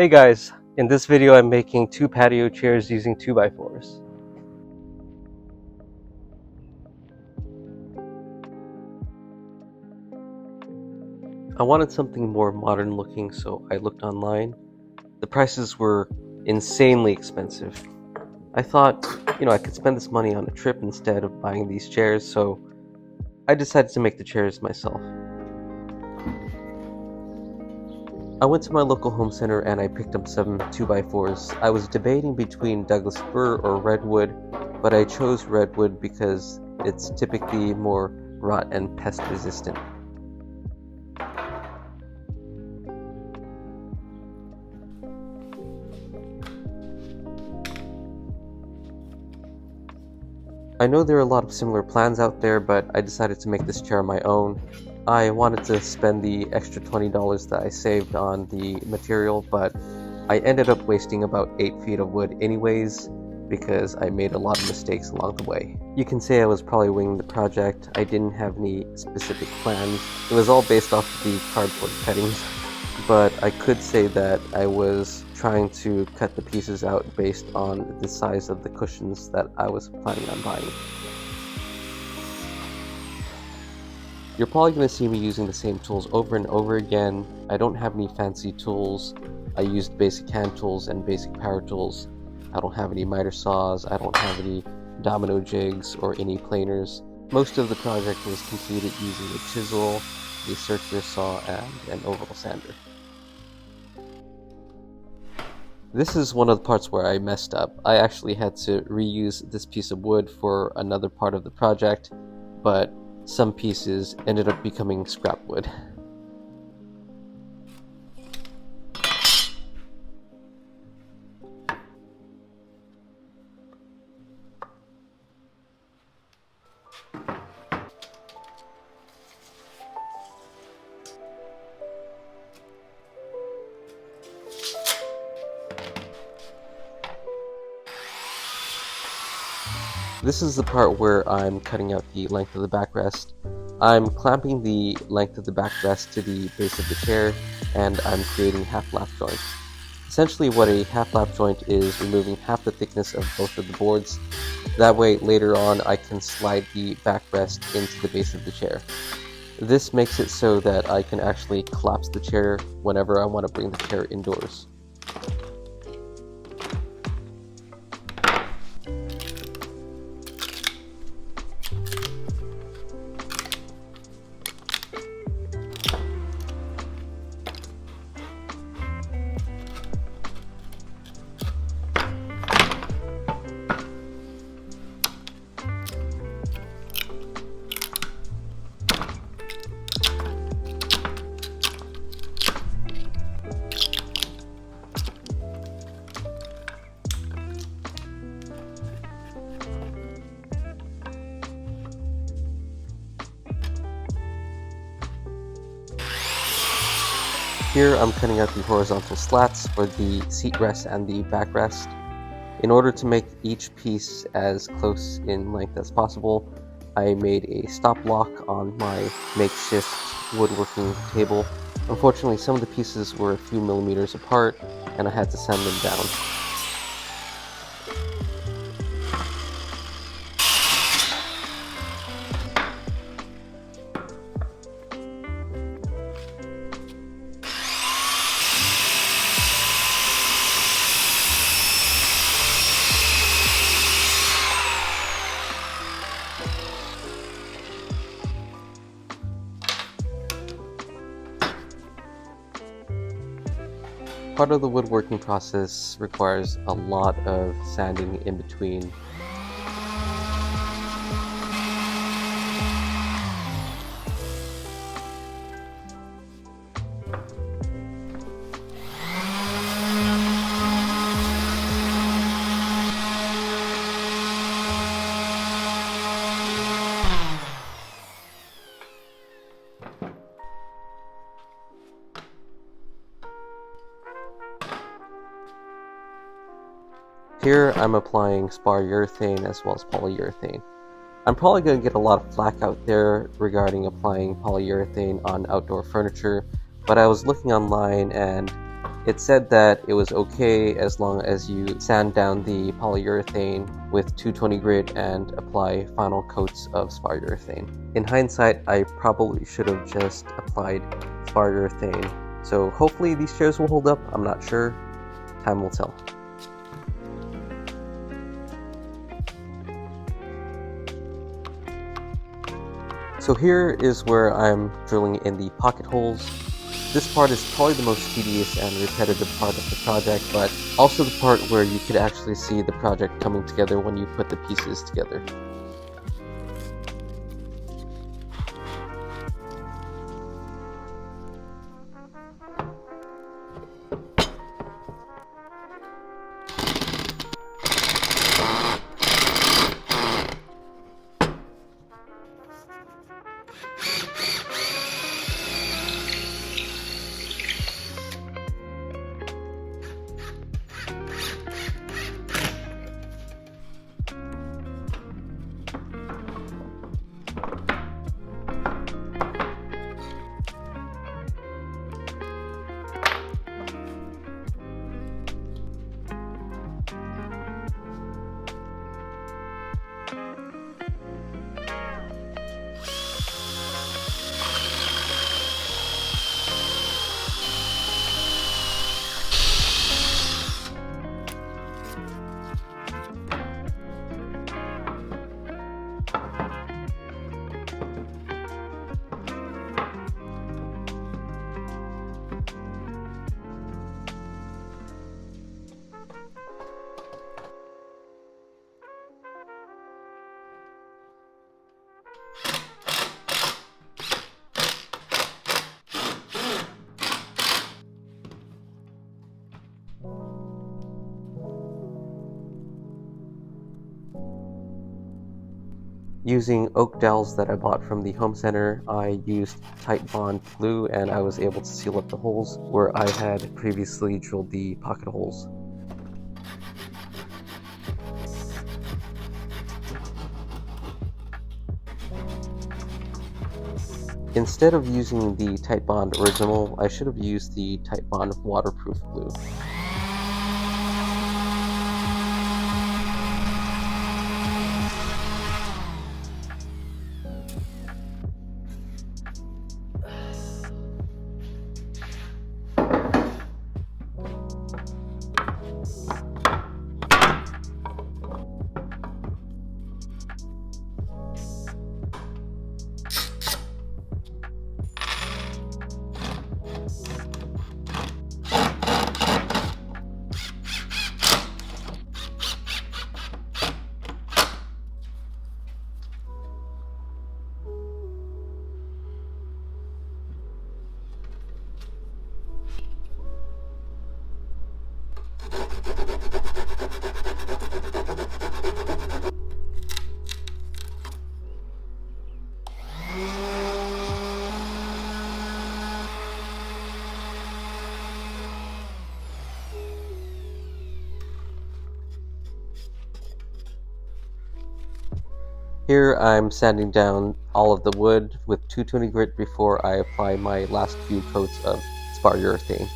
Hey guys, in this video I'm making 2 patio chairs using 2x4s. I wanted something more modern looking, so I looked online. The prices were insanely expensive. I thought, I could spend this money on a trip instead of buying these chairs, so I decided to make the chairs myself. I went to my local home center and I picked up some 2x4s. I was debating between Douglas fir or Redwood, but I chose Redwood because it's typically more rot and pest resistant. I know there are a lot of similar plans out there, but I decided to make this chair on my own. I wanted to spend the extra $20 that I saved on the material, but I ended up wasting about 8 feet of wood anyways, because I made a lot of mistakes along the way. You can say I was probably winging the project. I didn't have any specific plans. It was all based off of the cardboard cuttings, but I could say that I was trying to cut the pieces out based on the size of the cushions that I was planning on buying. You're probably going to see me using the same tools over and over again. I don't have any fancy tools. I used basic hand tools and basic power tools. I don't have any miter saws, I don't have any domino jigs or any planers. Most of the project was completed using a chisel, a circular saw, and an oval sander. This is one of the parts where I messed up. I actually had to reuse this piece of wood for another part of the project, but some pieces ended up becoming scrap wood. This is the part where I'm cutting out the length of the backrest. I'm clamping the length of the backrest to the base of the chair, and I'm creating a half lap joint. Essentially what a half lap joint is removing half the thickness of both of the boards. That way later on I can slide the backrest into the base of the chair. This makes it so that I can actually collapse the chair whenever I want to bring the chair indoors. Here I'm cutting out the horizontal slats for the seat rest and the backrest. In order to make each piece as close in length as possible, I made a stop block on my makeshift woodworking table. Unfortunately, some of the pieces were a few millimeters apart and I had to sand them down. Part of the woodworking process requires a lot of sanding in between. Here I'm applying spar urethane as well as polyurethane. I'm probably going to get a lot of flack out there regarding applying polyurethane on outdoor furniture, but I was looking online and It said that it was okay as long as you sand down the polyurethane with 220 grit and apply final coats of spar urethane. In hindsight, I probably should have just applied spar urethane. So hopefully these chairs will hold up. I'm not sure. Time will tell. So here is where I'm drilling in the pocket holes. This part is probably the most tedious and repetitive part of the project, but also the part where you could actually see the project coming together when you put the pieces together. Using oak dowels that I bought from the home center, I used Titebond glue and I was able to seal up the holes where I had previously drilled the pocket holes. Instead of using the Titebond original, I should have used the Titebond waterproof glue. Here I'm sanding down all of the wood with 220 grit before I apply my last few coats of spar urethane.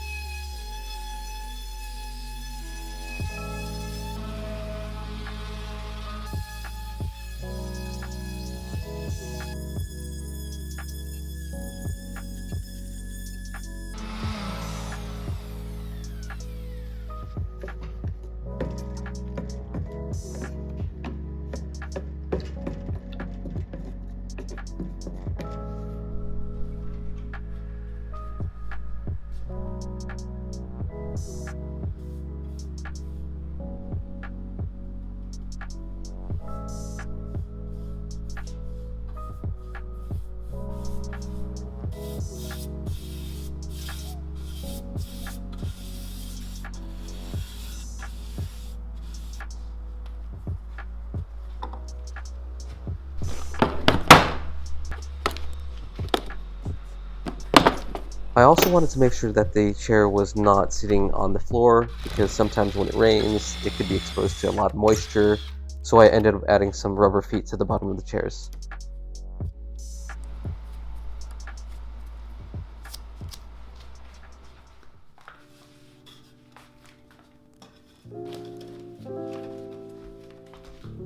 I also wanted to make sure that the chair was not sitting on the floor because sometimes when it rains, it could be exposed to a lot of moisture, so I ended up adding some rubber feet to the bottom of the chairs.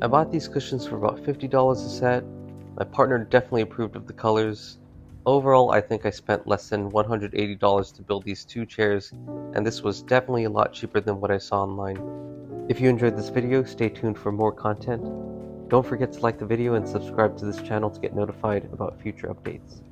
I bought these cushions for about $50 a set. My partner definitely approved of the colors. Overall, I think I spent less than $180 to build these two chairs, and this was definitely a lot cheaper than what I saw online. If you enjoyed this video, stay tuned for more content. Don't forget to like the video and subscribe to this channel to get notified about future updates.